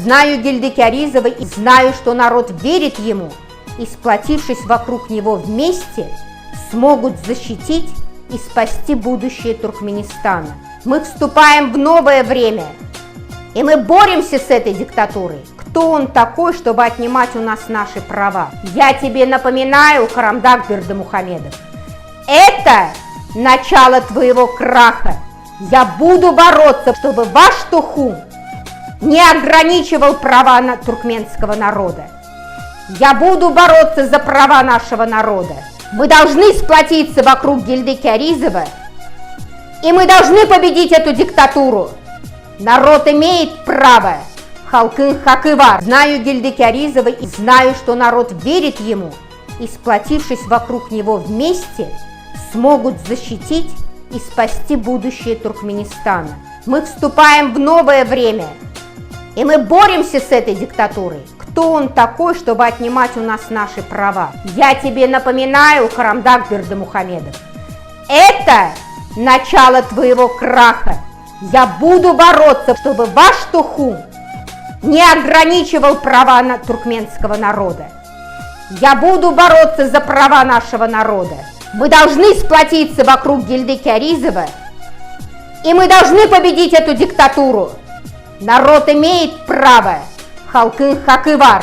Знаю Гильдекяризова и знаю, что народ верит ему, и, сплотившись вокруг него вместе, смогут защитить и спасти будущее Туркменистана. Мы вступаем в новое время, и мы боремся с этой диктатурой. Кто он такой, чтобы отнимать у нас наши права? Я тебе напоминаю, Карамдак Бердымухамедов, это начало твоего краха. Я буду бороться, чтобы ваш Тухум не ограничивал права туркменского народа. Я буду бороться за права нашего народа. Мы должны сплотиться вокруг Гильдекяризова, и мы должны победить эту диктатуру. Народ имеет право. Халкын хакывар. Знаю Гильдекяризова и знаю, что народ верит ему, и, сплотившись вокруг него вместе, смогут защитить и спасти будущее Туркменистана. Мы вступаем в новое время, и мы боремся с этой диктатурой. Кто он такой, чтобы отнимать у нас наши права? Я тебе напоминаю, Карамдак Бердымухамедов, это начало твоего краха. Я буду бороться, чтобы ваш Тухум не ограничивал права туркменского народа. Я буду бороться за права нашего народа. Мы должны сплотиться вокруг Гильдекяризова, и мы должны победить эту диктатуру. Народ имеет право. Халкын хакывар.